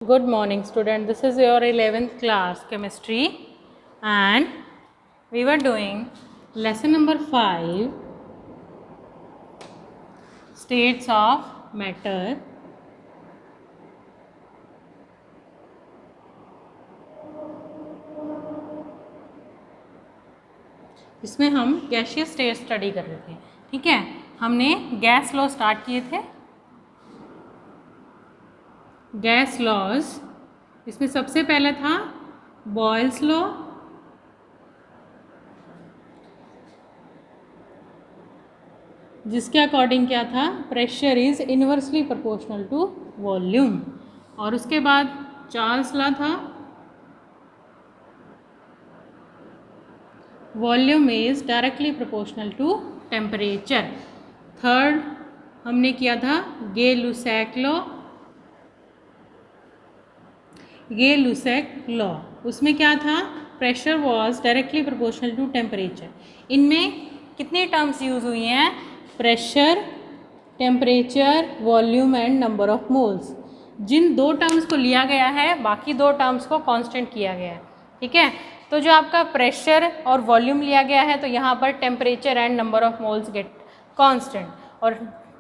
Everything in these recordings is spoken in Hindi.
Good morning student, this is your 11th class chemistry and we were doing lesson number 5 states of matter. इसमें हम गैसियस स्टेट स्टडी कर रहे थे, ठीक है। हमने गैस लॉ स्टार्ट किए थे। गैस लॉज, इसमें सबसे पहले था बॉयल्स लॉ, जिसके अकॉर्डिंग क्या था, pressure is inversely proportional to volume. और उसके बाद चार्ल्स लॉ था, volume is directly proportional to temperature. Third हमने किया था गे-लुसैक लॉ। गे-लुसैक लॉ, उसमें क्या था, pressure was directly proportional to temperature. इनमें कितनी टर्म्स यूज हुई हैं, pressure, temperature, volume and number of moles. जिन दो टर्म्स को लिया गया है, बाकी दो टर्म्स को कांस्टेंट किया गया है, ठीक है। तो जो आपका प्रेशर और वॉल्यूम लिया गया है, तो यहाँ पर temperature and number of moles get constant, और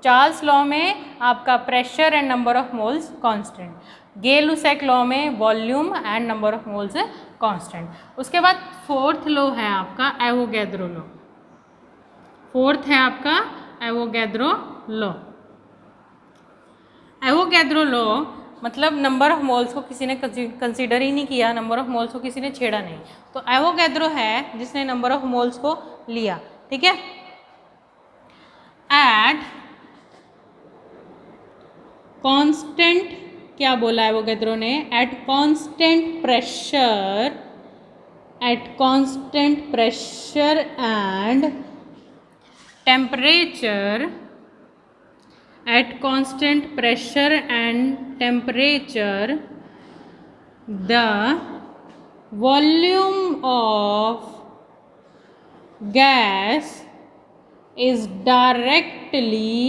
चार्ल्स लॉ में आपका pressure and number of moles constant. Gay Lussac law में volume and number of moles constant. उसके बाद फोर्थ लॉ है आपका एवोगैड्रो लॉ। फोर्थ है आपका एवोगैड्रो लॉ। एवोगैड्रो लॉ मतलब नंबर ऑफ मोल्स को किसी ने कंसीडर ही नहीं किया, नंबर ऑफ मोल्स को किसी ने छेड़ा नहीं। तो एवोगैड्रो है जिसने नंबर ऑफ मोल्स को लिया, ठीक है। एट कांस्टेंट, क्या बोला एवोगैड्रो ने, at constant pressure, at constant pressure and temperature, at constant pressure and temperature, the volume of gas is directly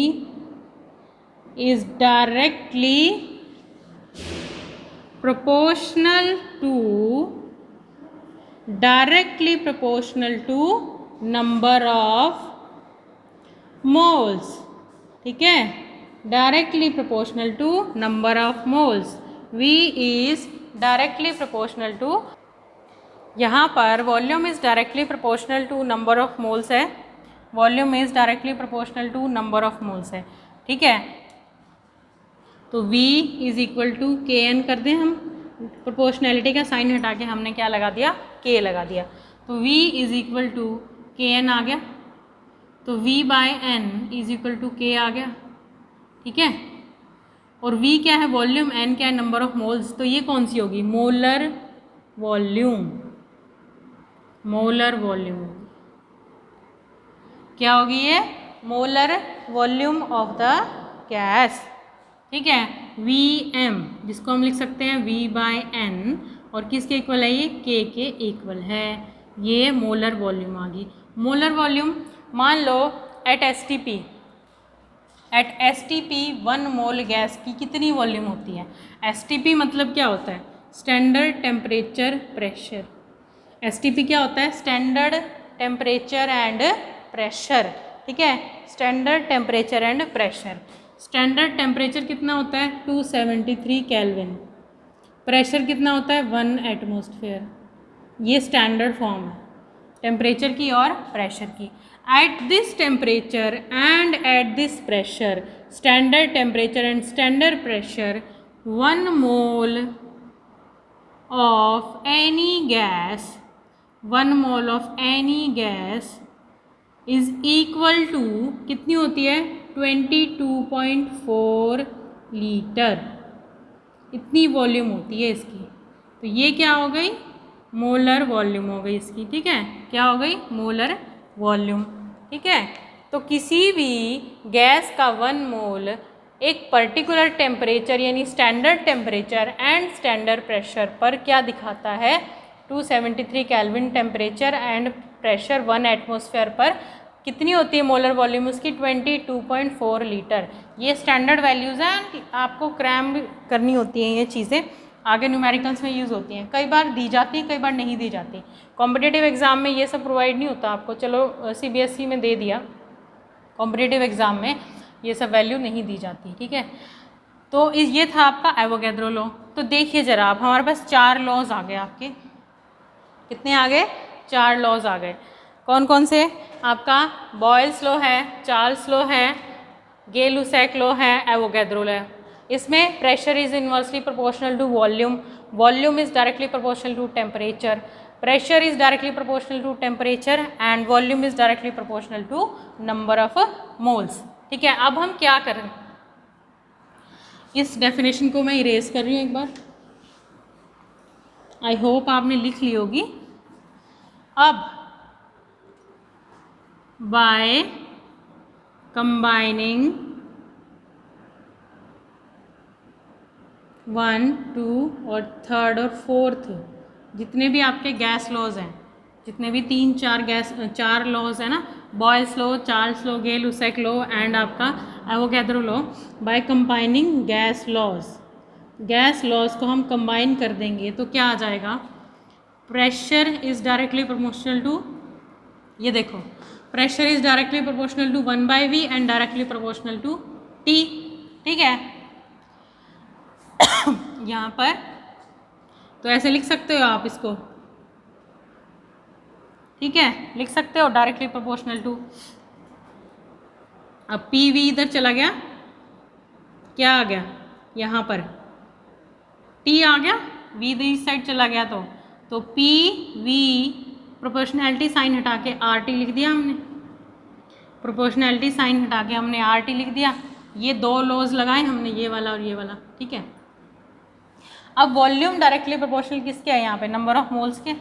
proportional to number of moles, ठीक है, directly proportional to number of moles. V is directly proportional to, यहाँ पर volume is directly proportional to number of moles है, volume is directly proportional to number of moles है, ठीक है। तो V is equal to KN कर दें हम, प्रोपोर्शनैलिटी का साइन हटा के हमने क्या लगा दिया, K लगा दिया। तो V is equal to KN आ गया, तो V/N is equal to K आ गया, ठीक है। और V क्या है, वॉल्यूम, N क्या है, नंबर ऑफ मोल्स। तो ये कौन सी होगी, मोलर वॉल्यूम। मोलर वॉल्यूम क्या होगी, ये molar volume of the gas, ठीक है। Vm जिसको हम लिख सकते हैं V/N, और किसके इक्वल है, ये K के इक्वल है। ये मोलर वॉल्यूम आ गई। मोलर वॉल्यूम, मान लो at S T P 1 mole gas की कितनी वॉल्यूम होती है। STP मतलब क्या होता है, स्टैंडर्ड टेम्परेचर प्रेशर। STP क्या होता है, स्टैंडर्ड टेम्परेचर एंड प्रेशर, ठीक है, standard temperature and pressure. Standard temperature कितना होता है, 273 केल्विन। प्रेशर कितना होता है, 1 एटमॉस्फेयर। ये स्टैंडर्ड फॉर्म है टेम्परेचर की और प्रेशर की। At this temperature and at this pressure, standard temperature and standard pressure, 1 mole of any gas, 1 mole of any gas is equal to कितनी होती है, 22.4 लीटर। इतनी वॉल्यूम होती है इसकी। तो ये क्या हो गई, मोलर वॉल्यूम हो गई इसकी, ठीक है। क्या हो गई, मोलर वॉल्यूम, ठीक है। तो किसी भी गैस का 1 मोल एक पर्टिकुलर टेम्परेचर यानी standard temperature and standard pressure पर क्या दिखाता है, 273 kelvin temperature and pressure 1 atmosphere पर कितनी होती है मोलर वॉल्यूम उसकी? 22.4 लीटर। ये स्टैंडर्ड वैल्यूज़ हैं, आपको क्रैम करनी होती हैं ये चीज़ें, आगे न्यूमेरिकल्स में यूज़ होती हैं। कई बार दी जाती हैं, कई बार नहीं दी जाती। कॉम्पिटिटिव एग्ज़ाम में ये सब प्रोवाइड नहीं होता आपको, चलो CBSE में दे दिया, कॉम्पिटिटिव एग्ज़ाम में ये सब वैल्यू नहीं दी जाती, ठीक है। तो ये था आपका एवोगैड्रो लॉ। तो देखिए ज़रा आप, हमारे पास 4 लॉज आ गए आपके। कितने आ गए? 4 लॉज आ गए। कौन कौन से? आपका बॉयल्स लॉ है, चार्ल्स लॉ है, गे-लुसैक लॉ है, एवोगैड्रो लॉ है। इसमें pressure is inversely proportional to volume, volume is directly proportional to temperature, pressure is directly proportional to temperature and volume is directly proportional to number of moles, ठीक है। अब हम क्या करें, इस डेफिनेशन को मैं इरेज कर रही हूँ एक बार, आई होप आपने लिख ली होगी। अब बाय कंबाइनिंग 1, 2 और 3rd और 4th जितने भी आपके गैस लॉज हैं, जितने भी 4 लॉज हैं ना, Boyle's law, Charles law, Gay Lussac law and आपका Avogadro law, by combining gas laws को हम कंबाइन कर देंगे तो क्या आ जाएगा? Pressure is directly proportional to, ये देखो, pressure is directly proportional to 1/V and directly proportional to T, ठीक है। यहाँ पर तो ऐसे लिख सकते हो आप इसको, ठीक है, लिख सकते हो डायरेक्टली प्रोपोर्शनल टू। अब PV इधर चला गया, क्या आ गया? यहाँ पर T आ गया, V इस साइड चला गया तो PV प्रोपोर्शनैलिटी साइन हटा के RT लिख दिया हमने, प्रोपोर्शनैलिटी साइन हटा के हमने RT लिख दिया। ये 2 लॉज लगाए हमने, ये वाला और ये वाला, ठीक है। अब वॉल्यूम डायरेक्टली प्रोपोर्शनल किसके है यहाँ पे? नंबर ऑफ मोल्स के।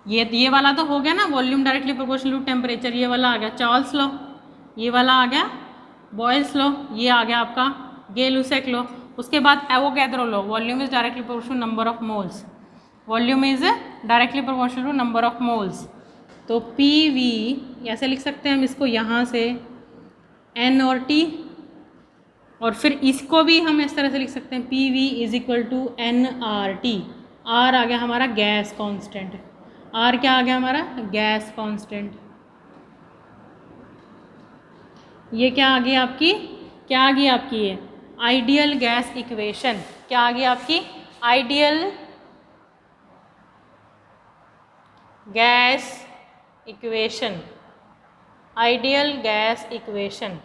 ये वाला तो हो गया ना, volume directly proportional to temperature, ये वाला आ गया चार्ल्स लॉ, ये वाला आ गया बॉयल्स लॉ, ये आ गया आपका गे-लुसैक लॉ। उसके बाद Avogadro law, volume is directly proportional number of moles, volume is directly proportional to number of moles. तो PV ऐसे लिख सकते हैं हम इसको, यहाँ से N और T, और फिर इसको भी हम इस तरह से लिख सकते हैं PV is equal to nRT। R आ गया हमारा गैस कांस्टेंट, R क्या आ गया हमारा? Gas constant. ये क्या आ गई आपकी? क्या आ गई आपकी? ये आइडियल गैस इक्वेशन। क्या आ गई आपकी? Ideal gas equation, ideal gas equation,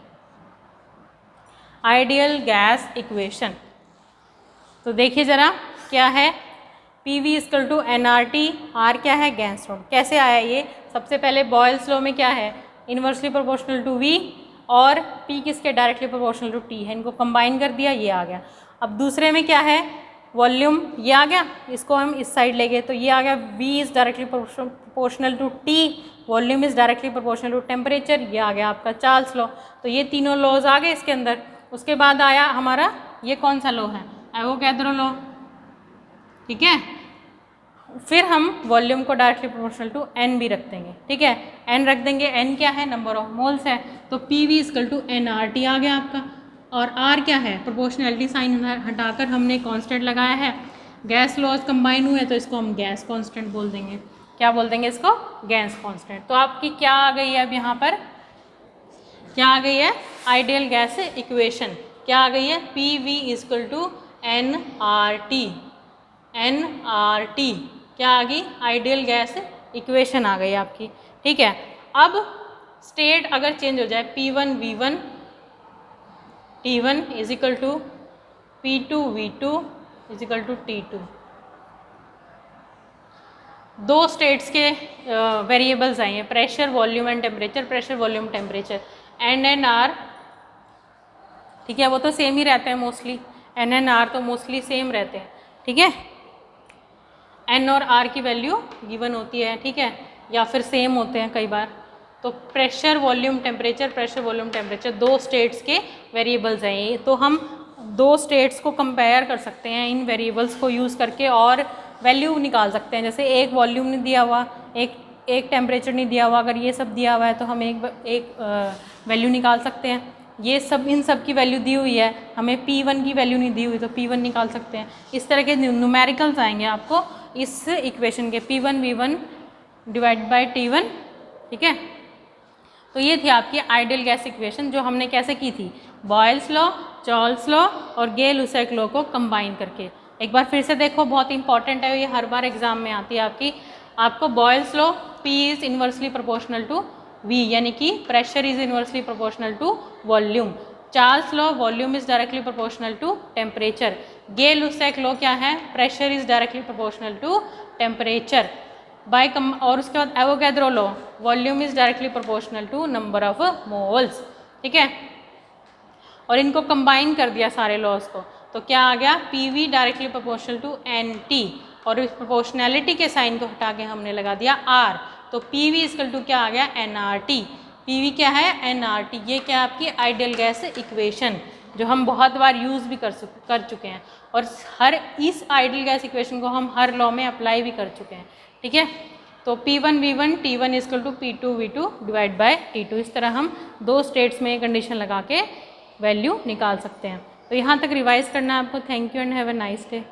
ideal gas equation. तो देखिए ज़रा क्या है, PV equal to nRT, R क्या है? Gas law. कैसे आया ये? सबसे पहले बॉयल्स लॉ में क्या है? इन्वर्सली प्रोपोर्शनल टू V और P किसके? डायरेक्टली प्रोपोर्शनल टू T है, इनको कंबाइन कर दिया, ये आ गया। अब दूसरे में क्या है? वॉल्यूम, ये आ गया, इसको हम इस साइड ले गए तो ये आ गया V is directly proportional to T, volume is directly proportional to temperature, ये आ गया आपका चार्ल्स लॉ। तो ये तीनों लॉज आ गए इसके अंदर। उसके बाद आया हमारा ये कौन सा लॉ है? एवोगैड्रो लॉ, ठीक है। फिर हम वॉल्यूम को डायरेक्टली प्रोपोर्शनल टू N भी रख देंगे, ठीक है। N रख देंगे, N क्या है? नंबर ऑफ मोल्स है, तो PV इक्वल टू nRT आ गया आपका। और R क्या है? प्रोपोर्शनैलिटी साइन हटाकर हमने कांस्टेंट लगाया है, गैस लॉज कंबाइन हुए तो इसको हम गैस कांस्टेंट बोल देंगे। क्या बोल देंगे इसको? Gas constant. तो आपकी क्या आ गई है अब यहाँ पर? क्या आ गई है? Ideal gas equation. क्या आ गई है? PV equal to nRT, nRT क्या आ गई? आइडियल गैस इक्वेशन आ गई आपकी, ठीक है। अब स्टेट अगर चेंज हो जाए, P1 V1, T1 is equal to P2 V2 is equal to T2, 2 states के वेरिएबल्स आई हैं, pressure volume and temperature, pressure volume temperature, N and R, ठीक है, वो तो सेम ही रहते हैं मोस्टली, N एंड R तो मोस्टली सेम रहते हैं, ठीक है। N और R की वैल्यू गिवन होती है, ठीक है, या फिर सेम होते हैं कई बार। तो pressure volume temperature, pressure volume temperature 2 states के वेरिएबल्स हैं ये। तो हम 2 स्टेट्स को कंपेयर कर सकते हैं इन वेरिएबल्स को यूज़ करके और वैल्यू निकाल सकते हैं। जैसे एक वॉल्यूम नहीं दिया हुआ, एक एक टेम्परेचर नहीं दिया हुआ, अगर ये सब दिया हुआ है तो हम एक वैल्यू निकाल सकते हैं। ये सब इन सब की वैल्यू दी हुई है, हमें P1 की वैल्यू नहीं दी हुई तो P1 निकाल सकते हैं। इस तरह के न्यूमेरिकल्स आएंगे आपको इस इक्वेशन के, P1 V1 divide by T1, ठीक है। तो ये थी आपकी आइडियल गैस इक्वेशन, जो हमने कैसे की थी, बॉयल्स लॉ, चार्ल्स लॉ और गे-लुसेक लॉ को कंबाइन करके। एक बार फिर से देखो, बहुत इंपॉर्टेंट है, ये हर बार एग्जाम में आती है आपको Boyle's law, P is inversely proportional to V, यानी कि pressure is inversely proportional to volume. Charles law, volume is directly proportional to temperature. Gay Lussac law क्या है, pressure is directly proportional to temperature और उसके बाद Avogadro law, volume is directly proportional to number of moles, ठीक है। और इनको कंबाइन कर दिया सारे लॉज को, तो क्या आ गया, PV directly proportional to NT, और इस प्रोपोर्शनैलिटी के साइन को हटा के हमने लगा दिया R, तो PV इक्वल टू क्या आ गया, nRT। PV क्या है, nRT। ये क्या है आपकी आइडियल गैस इक्वेशन, जो हम बहुत बार यूज़ भी कर चुके हैं, और इस आइडियल गैस इक्वेशन को हम हर लॉ में अप्लाई भी कर चुके हैं, ठीक है। तो P1 V1 T1 equal to P2 V2 divide by T2, इस तरह हम दो स्टेट्स में कंडीशन लगा के वैल्यू निकाल सकते हैं। तो यहाँ तक रिवाइज करना है आपको। Thank you and have a nice day.